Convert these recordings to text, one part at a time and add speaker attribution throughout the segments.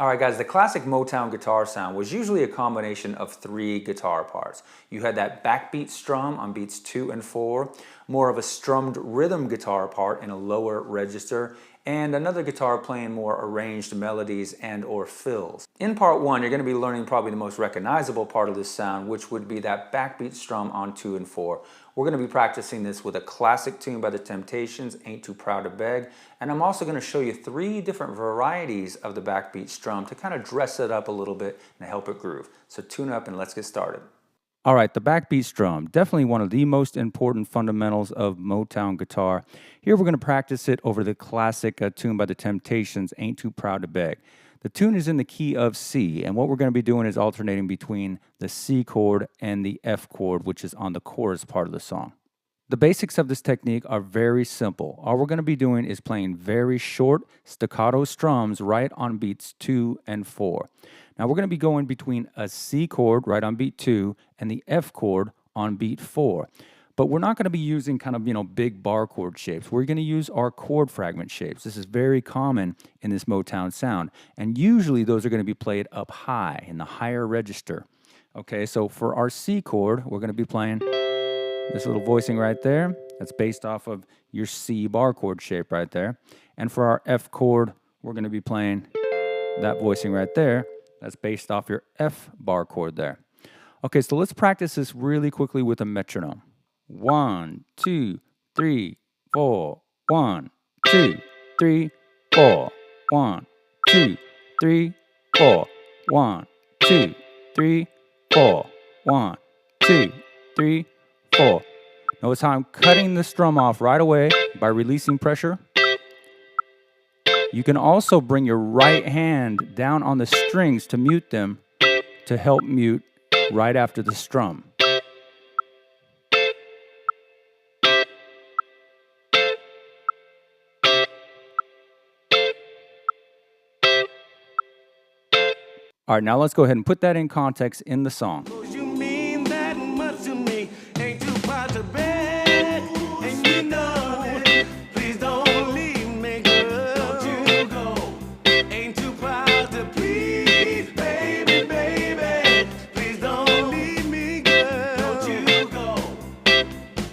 Speaker 1: All right, guys, the classic Motown guitar sound was usually a combination of three guitar parts. You had that backbeat strum on beats 2 and 4, more of a strummed rhythm guitar part in a lower register, and another guitar playing more arranged melodies and or fills. In part 1, you're going to be learning probably the most recognizable part of this sound, which would be that backbeat strum on 2 and 4. We're going to be practicing this with a classic tune by the Temptations, Ain't Too Proud to Beg, and I'm also going to show you 3 different varieties of the backbeat strum to kind of dress it up a little bit and help it groove. So tune up and let's get started. All right, the backbeat strum, definitely one of the most important fundamentals of Motown guitar. Here we're going to practice it over the classic tune by the Temptations, Ain't Too Proud to Beg. The tune is in the key of C, and what we're going to be doing is alternating between the C chord and the F chord, which is on the chorus part of the song. The basics of this technique are very simple. All we're going to be doing is playing very short staccato strums right on beats 2 and 4. Now we're going to be going between a C chord right on beat 2 and the F chord on beat 4. But we're not going to be using kind of, big bar chord shapes. We're going to use our chord fragment shapes. This is very common in this Motown sound. And usually those are going to be played up high in the higher register. Okay, so for our C chord, we're going to be playing this little voicing right there. That's based off of your C bar chord shape right there. And for our F chord, we're going to be playing that voicing right there. That's based off your F bar chord there. Okay, so let's practice this really quickly with a metronome. 1, 2, 3, 4. 1, 2, 3, 4. 1, 2, 3, 4. 1, 2, 3, 4. 1, 2, 3, 4. Notice how I'm cutting the strum off right away by releasing pressure. You can also bring your right hand down on the strings to mute them, to help mute right after the strum. All right, now let's go ahead and put that in context in the song. You mean that much to me, ain't too proud to beg, and you know it. Please don't leave me, girl. Don't you go. Ain't too proud to please, baby, baby. Please don't leave me, girl. Don't you go.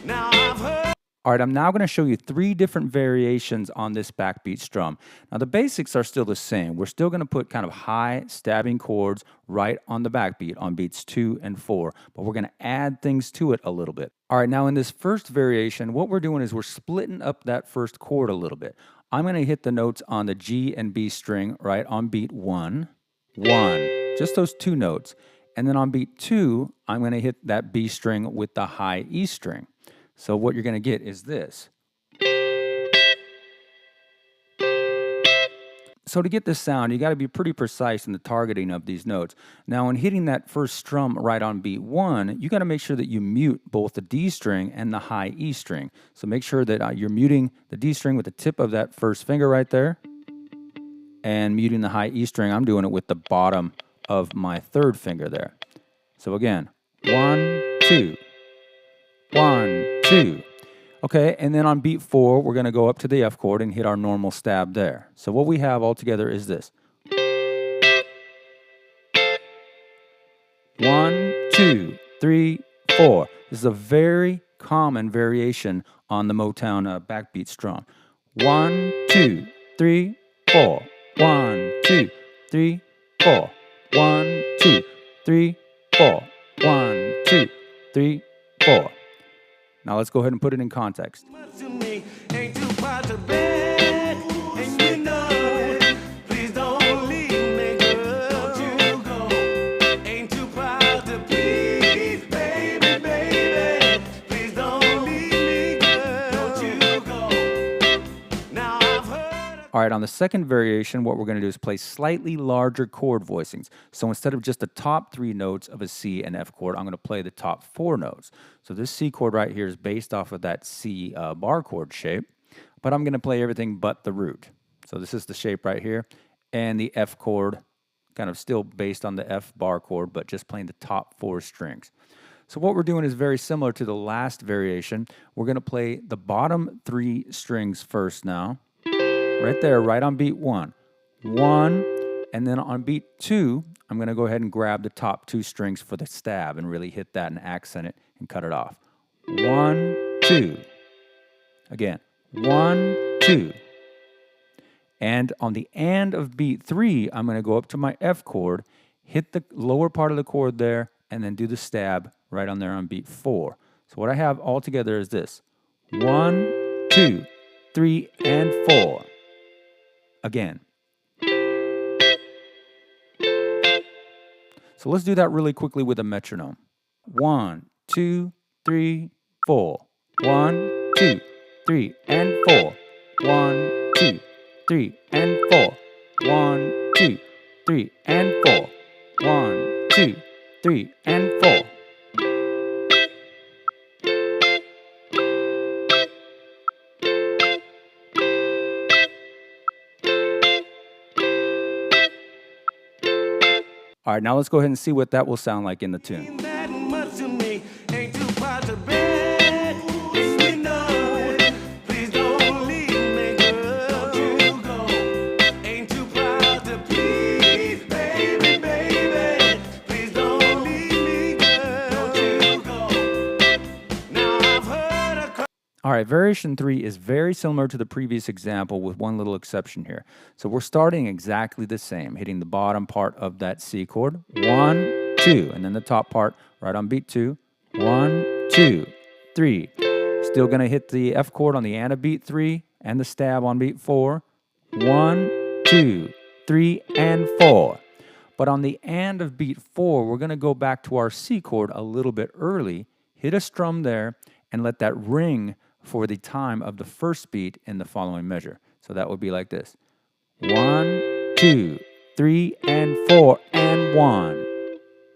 Speaker 1: Now I've heard. All right, I'm now going to show you 3 different variations on this backbeat strum. Now the basics are still the same. We're still going to put kind of high stabbing chords right on the backbeat on beats 2 and 4, but we're going to add things to it a little bit. All right, now in this first variation, what we're doing is we're splitting up that first chord a little bit. I'm going to hit the notes on the G and B string right on beat 1, 1, just those 2 notes. And then on beat 2, I'm going to hit that B string with the high E string. So what you're going to get is this. So to get this sound, you got to be pretty precise in the targeting of these notes. Now, in hitting that first strum right on beat 1, you got to make sure that you mute both the D string and the high E string. So make sure that you're muting the D string with the tip of that first finger right there, and muting the high E string. I'm doing it with the bottom of my third finger there. So again, 1, 2. 1, 2. Okay, and then on beat 4, we're going to go up to the F chord and hit our normal stab there. So what we have all together is this. 1, 2, 3, 4. This is a very common variation on the Motown backbeat strum. 1, 2, 3, 4. 1, 2, 3, 4. 1, 2, 3, 4. 1, 2, 3, 4. Now let's go ahead and put it in context. All right, on the second variation, what we're going to do is play slightly larger chord voicings. So instead of just the top 3 notes of a C and F chord, I'm going to play the top 4 notes. So this C chord right here is based off of that C bar chord shape, but I'm going to play everything but the root. So this is the shape right here, and the F chord kind of still based on the F bar chord, but just playing the top 4 strings. So what we're doing is very similar to the last variation. We're going to play the bottom 3 strings first now. Right there, right on beat 1. 1, And then on beat 2, I'm going to go ahead and grab the top 2 strings for the stab and really hit that and accent it and cut it off. 1, 2. Again, 1, 2. And on the and of beat 3, I'm going to go up to my F chord, hit the lower part of the chord there, and then do the stab right on there on beat 4. So what I have all together is this. 1, 2, 3, and 4. Again. So let's do that really quickly with a metronome. 1, 2, 3, 4. 1, 2, 3, and 4. 1, 2, 3, and 4. 1, 2, 3, and 4. 1, 2, 3, and 4. All right, now let's go ahead and see what that will sound like in the tune. All right, variation 3 is very similar to the previous example with one little exception here. So we're starting exactly the same, hitting the bottom part of that C chord, 1, 2, and then the top part right on beat 2, 1, 2, 3. Still going to hit the F chord on the and of beat 3 and the stab on beat 4, 1, 2, 3, and 4. But on the and of beat 4, we're going to go back to our C chord a little bit early, hit a strum there, and let that ring for the time of the first beat in the following measure. So that would be like this. 1, 2, 3, and 4, and 1.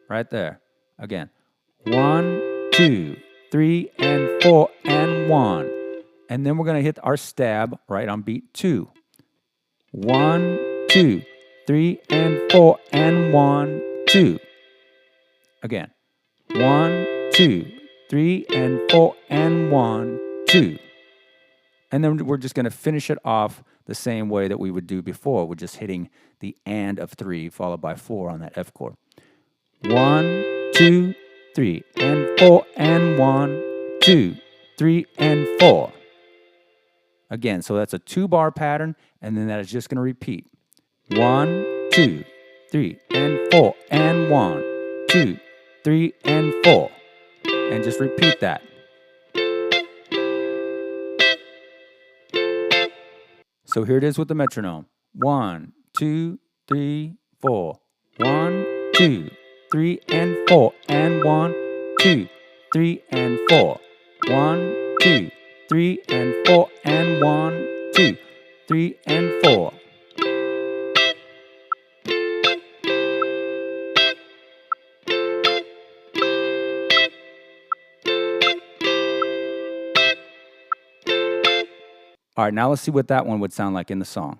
Speaker 1: Right there. Again. 1, 2, 3, and 4, and 1. And then we're going to hit our stab right on beat 2. 1, 2, 3, and 4, and 1, 2. Again. 1, 2, 3, and 4, and 1, 2. And then we're just going to finish it off the same way that we would do before. We're just hitting the and of 3 followed by 4 on that F chord. 1, 2, 3, and 4, and 1, 2, 3, and 4. Again, so that's a 2-bar pattern, and then that is just going to repeat. 1, 2, 3, and 4, and 1, 2, 3, and 4. And just repeat that. So here it is with the metronome. 1, 2, 3, 4. 1, 2, 3, and 4. And 1, 2, 3, and 4. 1, 2, 3, and 4. And 1, 2, 3, and 4. All right, now let's see what that one would sound like in the song.